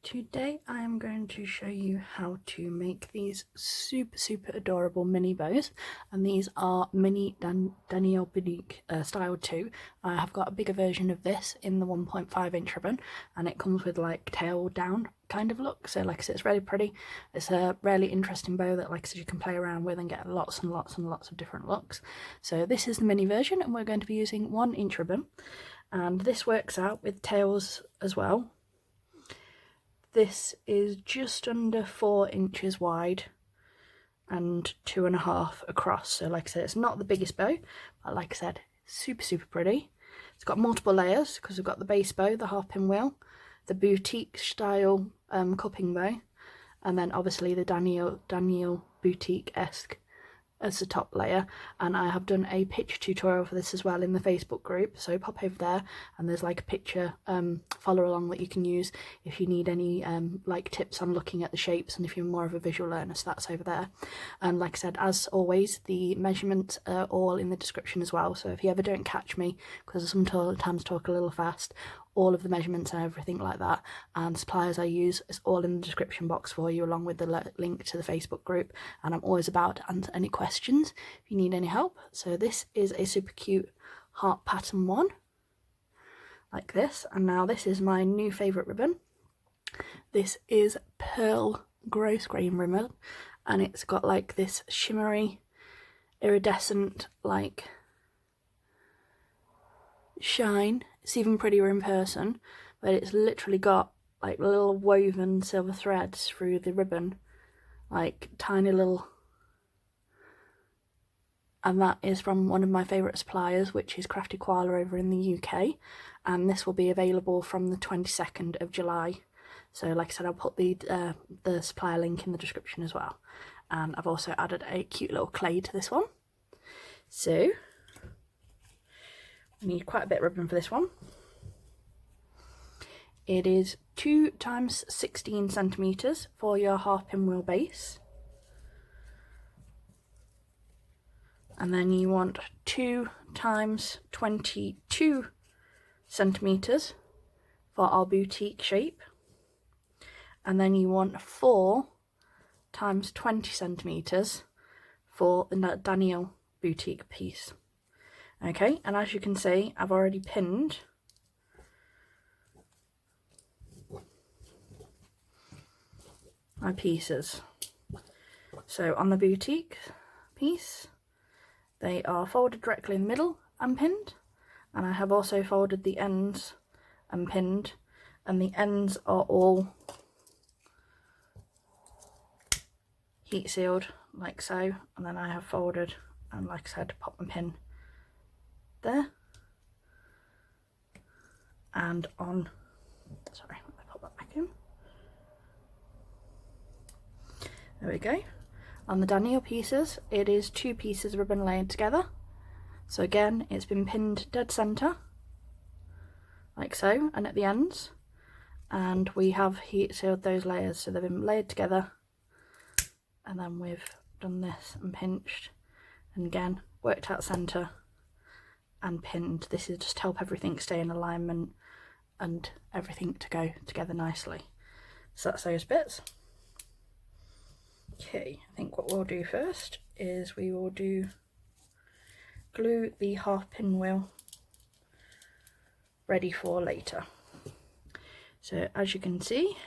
Today I am going to show you how to make these super adorable mini bows, and these are mini Danielle Boutique style 2. I have got a bigger version of this in the 1.5 inch ribbon, and it comes with like tail down kind of look, so like I said, it's really pretty. It's a really interesting bow that, like I said, you can play around with and get lots and lots of different looks. So this is the mini version, and we're going to be using 1 inch ribbon, and this works out with tails as well. This is just under 4 inches wide and 2.5 across. So like I said, it's not the biggest bow, but like I said, super pretty. It's got multiple layers because we've got the base bow, the half pinwheel, the boutique style cupping bow, and then obviously the Danielle Boutique-esque as the top layer. And I have done a picture tutorial for this as well in the Facebook group, so pop over there and there's like a picture follow along that you can use if you need any like tips on looking at the shapes, and if you're more of a visual learner, so that's over there. And like I said, as always, the measurements are all in the description as well, so if you ever don't catch me because I sometimes talk a little fast, all of the measurements and everything like that and suppliers I use is all in the description box for you, along with the link to the Facebook group. And I'm always about to answer any questions if you need any help. So this is a super cute heart pattern one like this, and now this is my new favourite ribbon. This is pearl grosgrain ribbon, and it's got like this shimmery iridescent like shine. It's even prettier in person, but it's literally got like little woven silver threads through the ribbon, like tiny little, and that is from one of my favourite suppliers, which is Krafty Koala over in the UK, and this will be available from the 22nd of July. So like I said, I'll put the supplier link in the description as well, and I've also added a cute little clay to this one. So we need quite a bit of ribbon for this one. It is 2 times 16 centimetres for your half pinwheel base, and then you want 2 times 22 centimetres for our boutique shape, and then you want 4 times 20 centimetres for the Danielle Boutique piece. Okay, and as you can see, I've already pinned my pieces. So on the boutique piece, they are folded directly in the middle and pinned, and I have also folded the ends and pinned, and the ends are all heat sealed like so, and then I have folded and, like I said, pop and pin there, and on, sorry, let me pop that back in. There we go. On the Danielle pieces, it is 2 pieces of ribbon laid together. So again, it's been pinned dead centre, like so, and at the ends, and we have heat sealed those layers, so they've been laid together, and then we've done this and pinched, and again worked out centre and pinned. This is just to help everything stay in alignment and everything to go together nicely. So that's those bits. Okay, I think what we'll do first is we will glue the half pinwheel ready for later. So as you can see,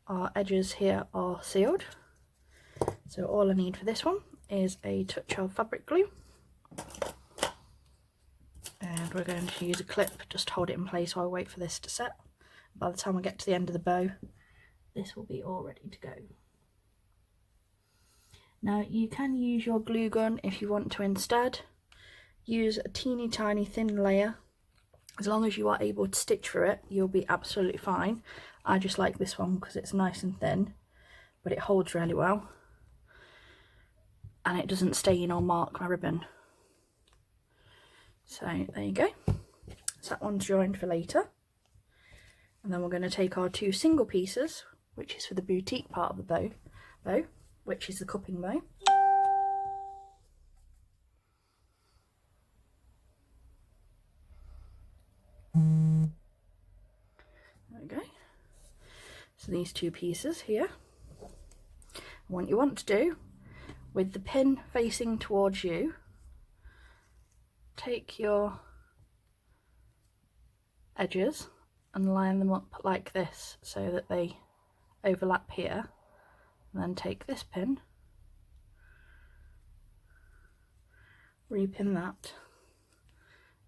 our edges here are sealed. So all I need for this one is a touch of fabric glue, and we're going to use a clip just to hold it in place while I wait for this to set. By the time I get to the end of the bow, this will be all ready to go. Now you can use your glue gun if you want to instead. Use a teeny tiny thin layer. As long as you are able to stitch through it, you'll be absolutely fine. I just like this one because it's nice and thin, but it holds really well, and it doesn't stain or mark my ribbon. So there you go. So that one's joined for later. And then we're going to take our 2 single pieces, which is for the boutique part of the bow, which is the cupping bow. There we So these two pieces here. What you want to do, with the pin facing towards you, take your edges and line them up like this so that they overlap here, and then take this pin, repin that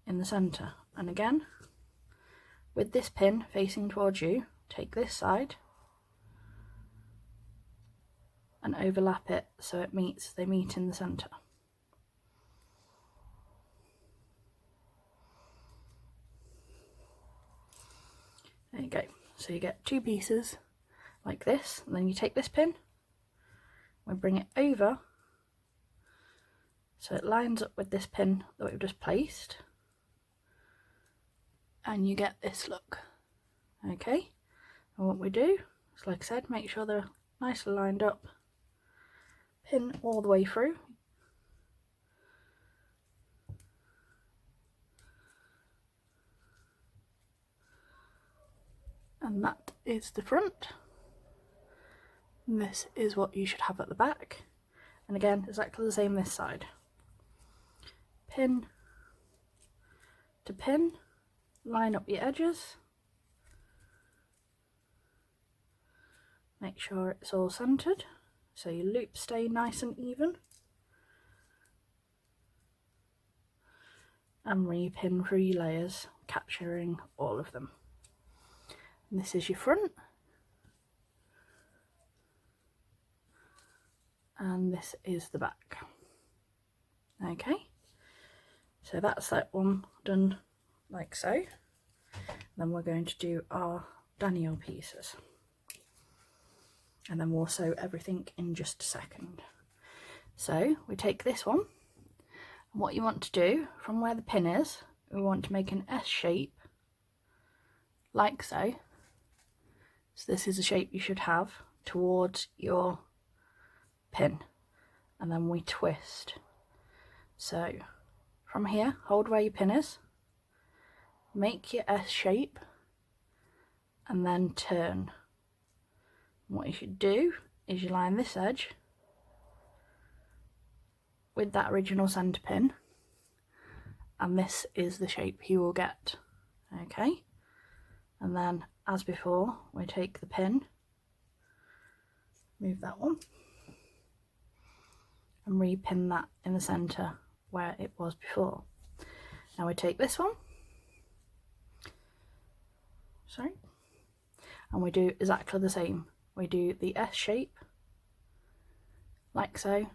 in the centre, and again with this pin facing towards you, take this side and overlap it so they meet in the centre. There you go. So you get two pieces like this, and then you take this pin, we bring it over so it lines up with this pin that we've just placed, and you get this look. Okay, and what we do is, like I said, make sure they're nicely lined up, pin all the way through, and that is the front, and this is what you should have at the back. And again, exactly the same this side, pin to pin, line up your edges, make sure it's all centered so your loops stay nice and even, and repin through your layers, capturing all of them. And this is your front, and this is the back. Okay, so that's that one done like so. Then we're going to do our Danielle pieces, and then we'll sew everything in just a second. So we take this one, and what you want to do, from where the pin is, we want to make an S shape like so. So this is the shape you should have towards your pin, and then we twist. So from here, hold where your pin is, make your S shape, and then turn. What you should do is you line this edge with that original centre pin, and this is the shape you will get. Okay, and then as before, we take the pin, move that one, and repin that in the centre where it was before. Now we take this one, and we do exactly the same. We do the S shape like so,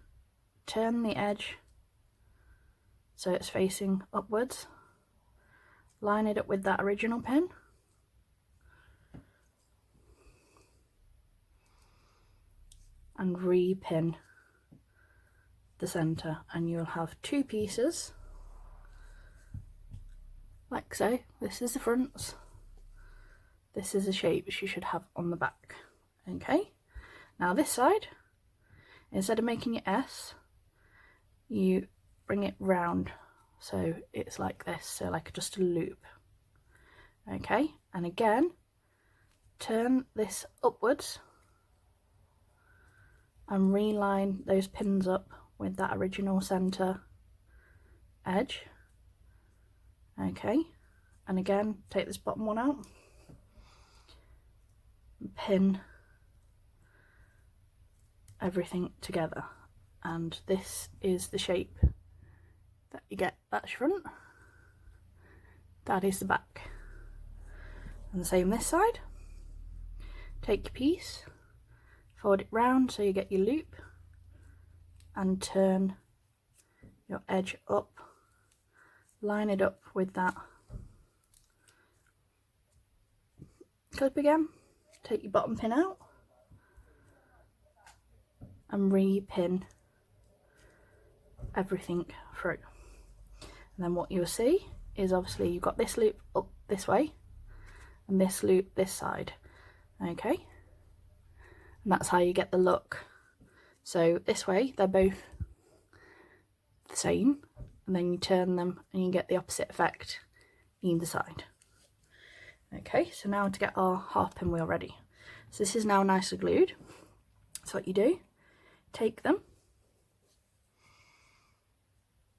turn the edge so it's facing upwards, line it up with that original pin, and repin the centre, and you'll have two pieces like so. This is the fronts, this is the shapes you should have on the back. Okay, now this side, instead of making your S, you bring it round so it's like this, so like just a loop. Okay, and again turn this upwards and reline those pins up with that original centre edge. Okay, and again take this bottom one out and pin everything together, and this is the shape that you get. That's your front, that is the back. And the same this side, take your piece, fold it round so you get your loop, and turn your edge up, line it up with that clip again, take your bottom pin out and repin everything through. And then what you'll see is, obviously you've got this loop up this way and this loop this side. Okay, and that's how you get the look. So this way they're both the same, and then you turn them and you get the opposite effect either side. Okay, so now to get our half pinwheel ready. So this is now nicely glued. So what you do, take them,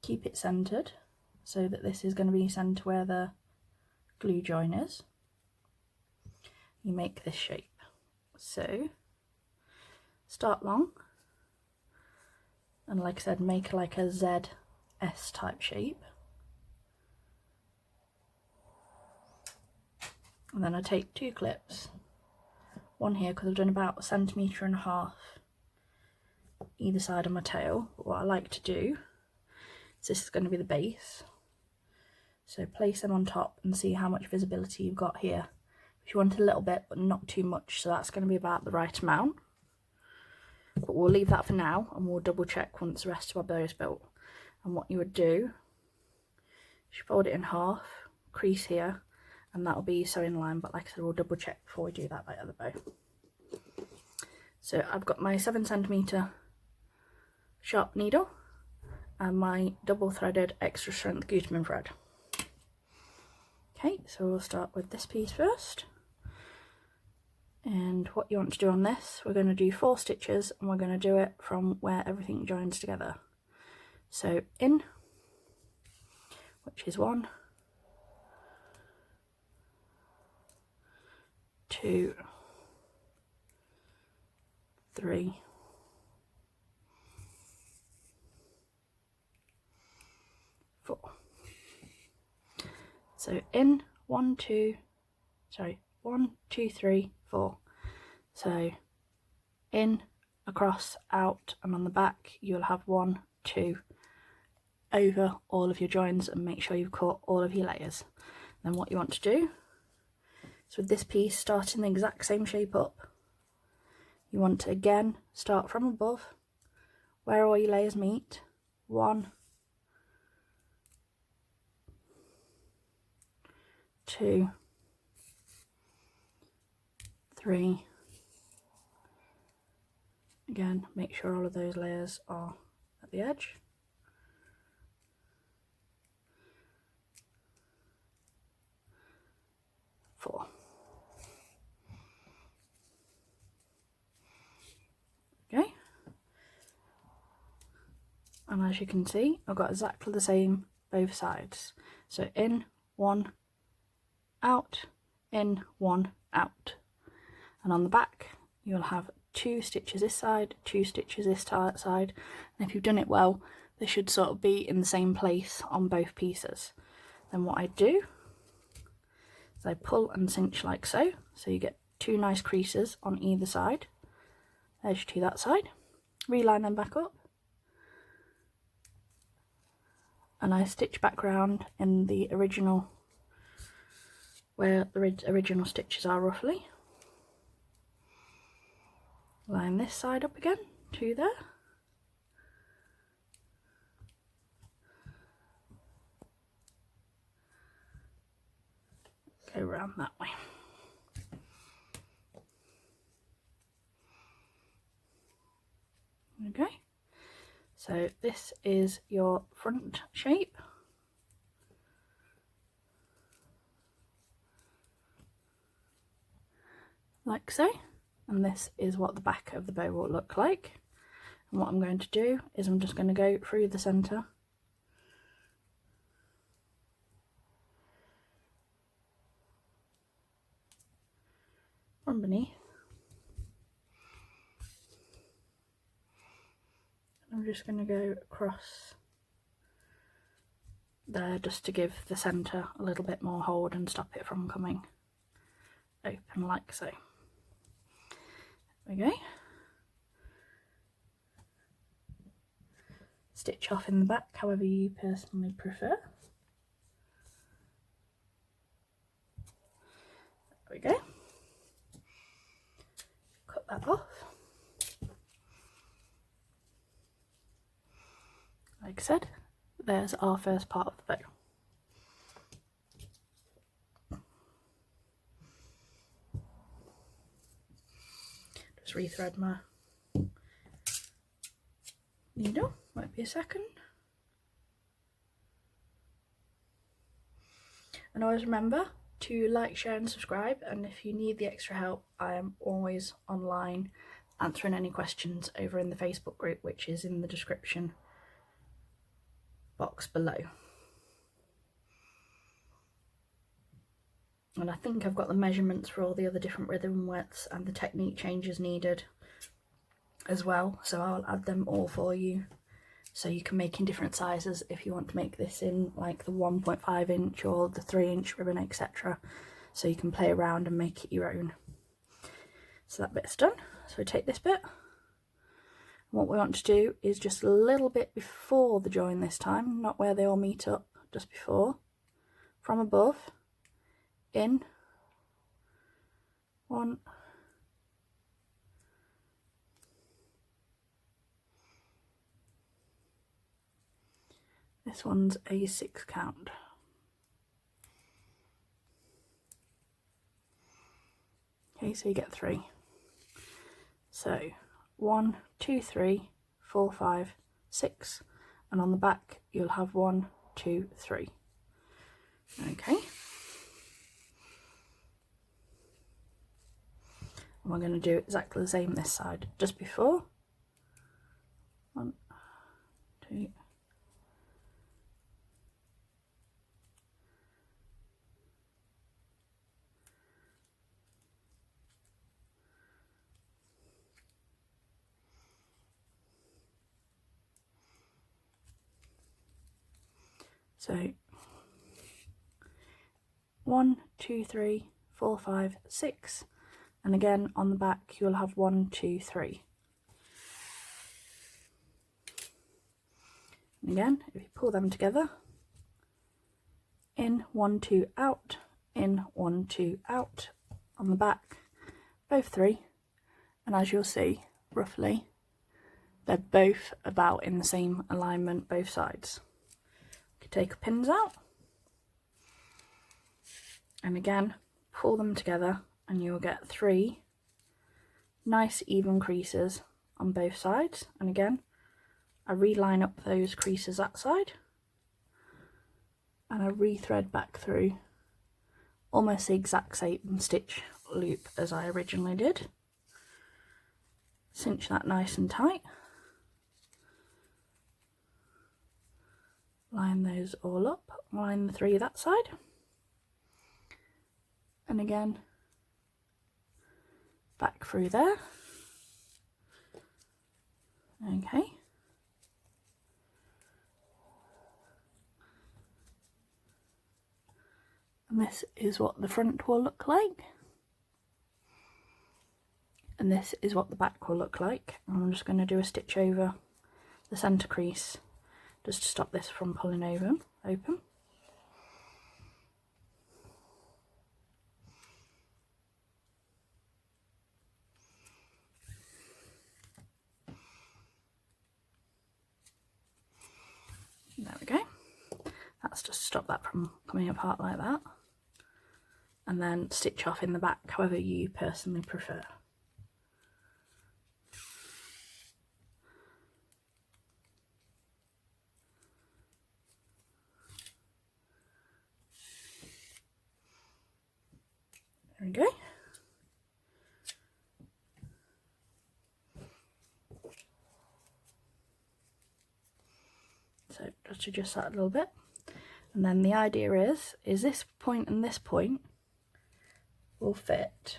keep it centered so that this is going to be centered where the glue join is. You make this shape. So start long, and like I said, make like a ZS type shape. And then I take 2 clips, one here because I've done about 1.5 centimeters either side of my tail. But what I like to do is, this is going to be the base, so place them on top and see how much visibility you've got here. If you want a little bit but not too much, so that's going to be about the right amount. But we'll leave that for now and we'll double check once the rest of our bow is built. And what you would do is you fold it in half, crease here, and that'll be sewing line, but like I said, we'll double check before we do that bit of the bow. So I've got my 7 centimeter sharp needle and my double threaded extra strength Gutermann thread. Okay, so we'll start with this piece first. And what you want to do on this, we're going to do 4 stitches and we're going to do it from where everything joins together. So in, which is 1, 2, 3, 4. So in 1, 2, 3, 4. So in, across, out, and on the back you'll have 1, 2 over all of your joins, and make sure you've caught all of your layers. Then what you want to do is, with this piece starting the exact same shape up, you want to again start from above where all your layers meet. 1, 2, 3. Again, make sure all of those layers are at the edge. 4. Okay. And as you can see, I've got exactly the same both sides. So in, 1, out, in, 1, out. And on the back you'll have 2 stitches this side, 2 stitches this side, and if you've done it well, they should sort of be in the same place on both pieces. Then what I do is I pull and cinch like so, so you get 2 nice creases on either side. There's 2 that side. Reline them back up, and I stitch back round in the original, where the original stitches are roughly. Line this side up again, 2 there. Go around that way. Okay, so this is your front shape. Like so. And this is what the back of the bow will look like. And what I'm going to do is I'm just going to go through the centre from beneath. I'm just going to go across there just to give the centre a little bit more hold and stop it from coming open like so. Okay. Stitch off in the back however you personally prefer. There we go. Cut that off. Like I said, there's our first part of the bow. Just rethread my needle, might be a second. And always remember, to like, share and subscribe, and if you need the extra help, I am always online answering any questions over in the Facebook group, which is in the description box below. And I think I've got the measurements for all the other different rhythm widths and the technique changes needed as well, so I'll add them all for you, so you can make in different sizes if you want to make this in like the 1.5 inch or the 3-inch ribbon, etc. So you can play around and make it your own. So that bit's done. So we take this bit. What we want to do is just a little bit before the join this time, not where they all meet up, just before, from above, in, 1, this one's a 6 count. Okay, so you get 3. So 1, 2, 3, 4, 5, 6, and on the back you'll have 1, 2, 3. Okay. And we're going to do exactly the same this side, just before. 1, 2. So 1, 2, 3, 4, 5, 6, and again on the back you'll have 1, 2, 3. And again, if you pull them together, in, 1, 2, out, in, 1, 2, out, on the back, both 3, and as you'll see, roughly, they're both about in the same alignment, both sides. Take your pins out, and again pull them together, and you'll get 3 nice even creases on both sides. And again, I reline up those creases that side, and I re-thread back through almost the exact same stitch loop as I originally did. Cinch that nice and tight. Line those all up, line the 3 that side, and again back through there. Okay, and this is what the front will look like, and this is what the back will look like. And I'm just going to do a stitch over the centre crease just to stop this from pulling over open. There we go. That's just to stop that from coming apart like that, and then stitch off in the back however you personally prefer. There we go. So just adjust that a little bit, and then the idea is this point and this point will fit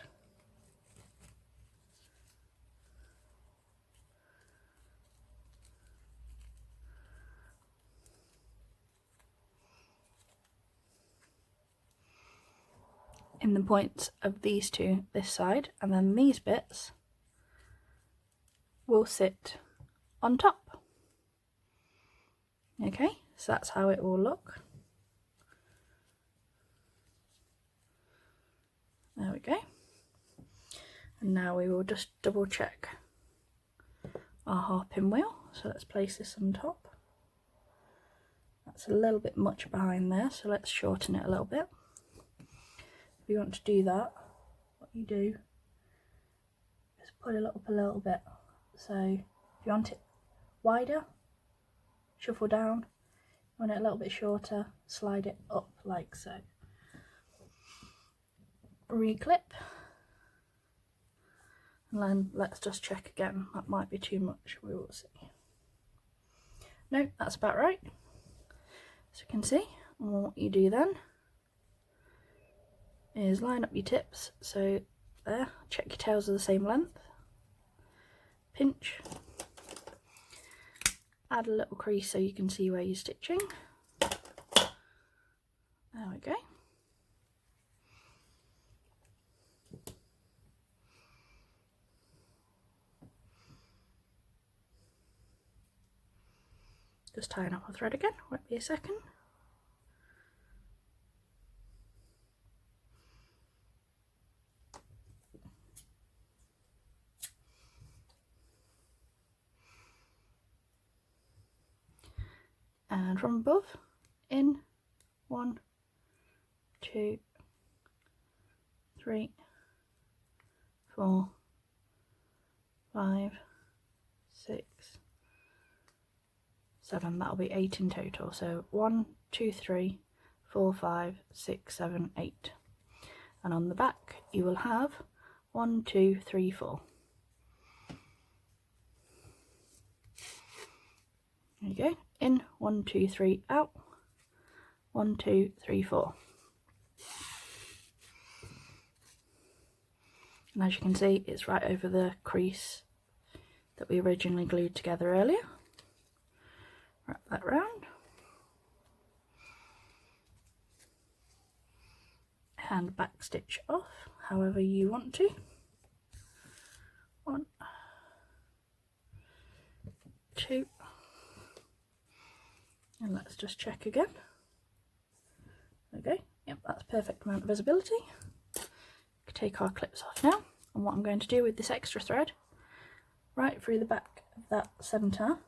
in the points of these two this side, and then these bits will sit on top. Okay, so that's how it will look. There we go. And now we will just double check our pinwheel. So let's place this on top. That's a little bit much behind there, so let's shorten it a little bit. If you want to do that, what you do is pull it up a little bit. So if you want it wider, shuffle down. If you want it a little bit shorter, slide it up like so. reclip. And then let's just check again. That might be too much, we will see. No, that's about right. So you can see, and what you do then is line up your tips. So there, check your tails are the same length. Pinch. Add a little crease so you can see where you're stitching. There we go. Just tying up a thread again, won't be a second. And from above, in 1, 2, 3, 4, 5, 6, 7. That'll be 8 in total. So 1, 2, 3, 4, 5, 6, 7, 8. And on the back you will have 1, 2, 3, 4. There you go. In 1, 2, 3, out. 1, 2, 3, 4. And as you can see, it's right over the crease that we originally glued together earlier. Wrap that round. And back stitch off however you want to. 1, 2. And let's just check again. Okay, yep, that's perfect amount of visibility. We can take our clips off now. And what I'm going to do with this extra thread, right through the back of that centre,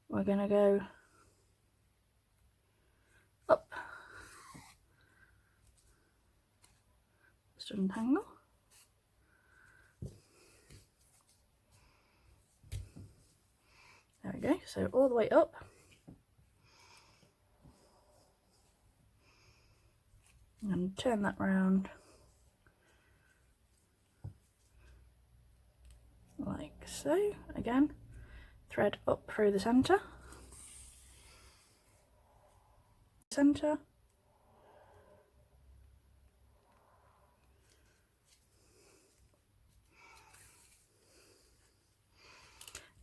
we're going to go up, just untangle. There we go, so all the way up. And turn that round like so. Again, thread up through the centre,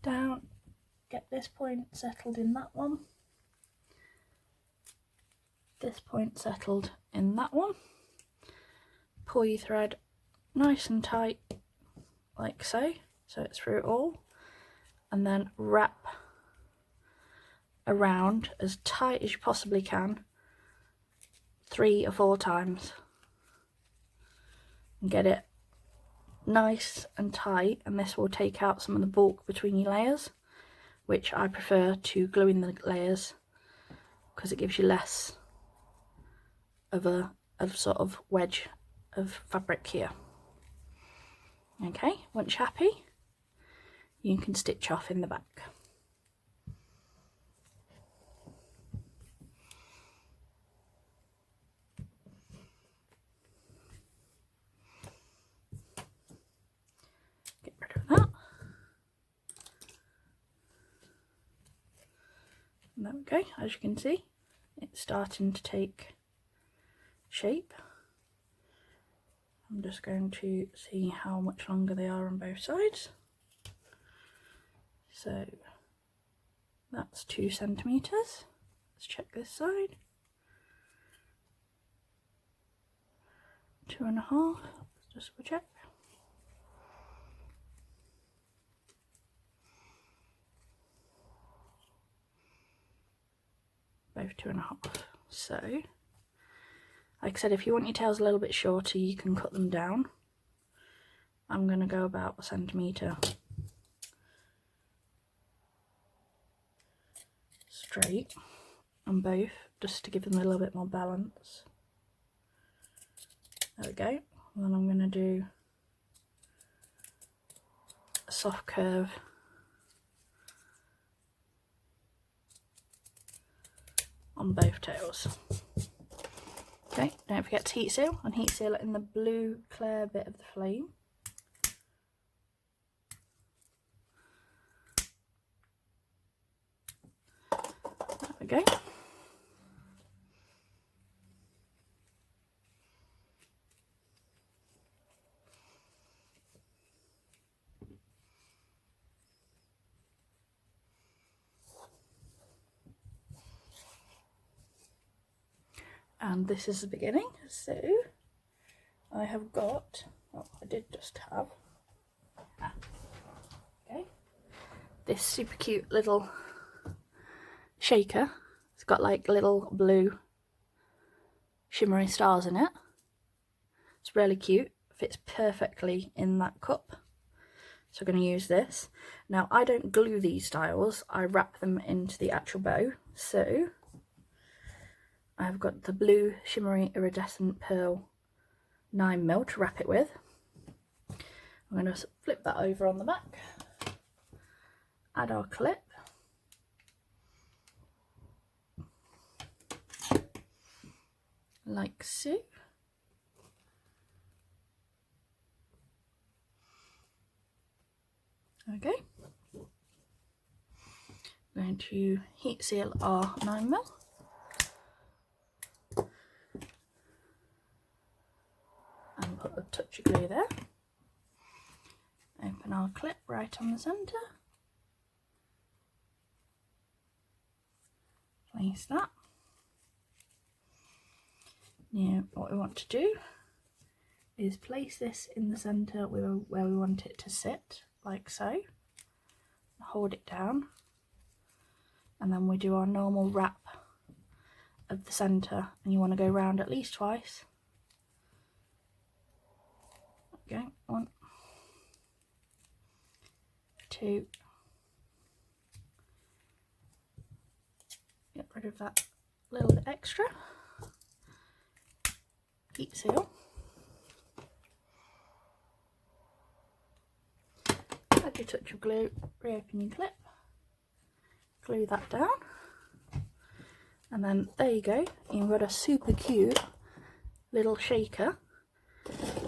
down, get this point settled in that one, this point settled in that one, pull your thread nice and tight like so, so it's through it all, and then wrap around as tight as you possibly can 3 or 4 times and get it nice and tight, and this will take out some of the bulk between your layers, which I prefer to glue in the layers because it gives you less of a sort of wedge of fabric here. Okay, once you're happy, you can stitch off in the back. Get rid of that. And there we go, as you can see, it's starting to take shape. I'm just going to see how much longer they are on both sides. So that's 2 centimeters. Let's check this side. 2.5. Just double check. Both 2.5. So, like I said, if you want your tails a little bit shorter, you can cut them down. I'm going to go about 1 centimetre straight on both, just to give them a little bit more balance. There we go. And then I'm going to do a soft curve on both tails. Okay, don't forget to heat seal, and heat seal it in the blue clear bit of the flame. There we go. And this is the beginning, so I have got, oh, I did just have, okay, this super cute little shaker. It's got like little blue shimmery stars in it. It's really cute, fits perfectly in that cup. So I'm going to use this. Now I don't glue these styles, I wrap them into the actual bow. So I've got the blue shimmery iridescent pearl 9mm to wrap it with. I'm going to flip that over on the back, add our clip, like so. Okay, I'm going to heat seal our 9mm. And put a touch of glue there. Open our clip right on the centre. Place that. Now what we want to do is place this in the centre where we want it to sit, like so. Hold it down. And then we do our normal wrap of the centre, and you want to go round at least twice. Okay, 1, 2. Get rid of that little bit extra. Heat seal. Add your touch of glue, reopen your clip, glue that down, and then there you go. You've got a super cute little shaker.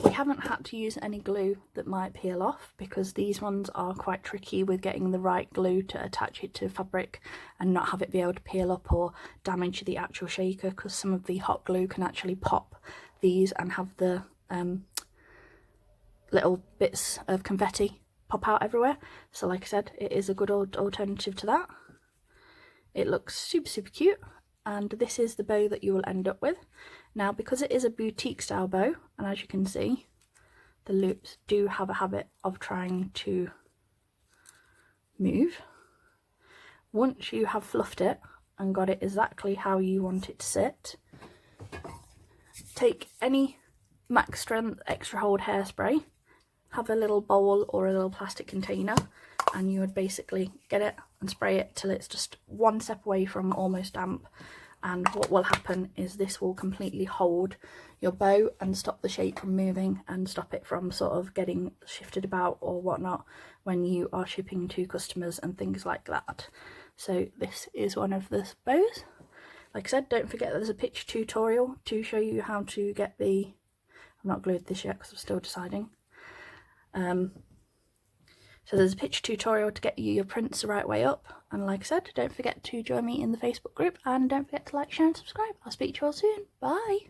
We haven't had to use any glue that might peel off because these ones are quite tricky with getting the right glue to attach it to fabric and not have it be able to peel up or damage the actual shaker, because some of the hot glue can actually pop these and have the little bits of confetti pop out everywhere. So like I said, it is a good old alternative to that. It looks super cute, and this is the bow that you will end up with. Now, because it is a boutique style bow, and as you can see, the loops do have a habit of trying to move. Once you have fluffed it and got it exactly how you want it to sit, take any max strength extra hold hairspray, have a little bowl or a little plastic container, and you would basically get it and spray it till it's just one step away from almost damp. And what will happen is this will completely hold your bow and stop the shape from moving and stop it from sort of getting shifted about or whatnot when you are shipping to customers and things like that. So this is one of the bows. Like I said, don't forget that there's a picture tutorial to show you how to get the... I've not glued this yet because I'm still deciding. So there's a picture tutorial to get you your prints the right way up. And like I said, don't forget to join me in the Facebook group, and don't forget to like, share and subscribe. I'll speak to you all soon. Bye!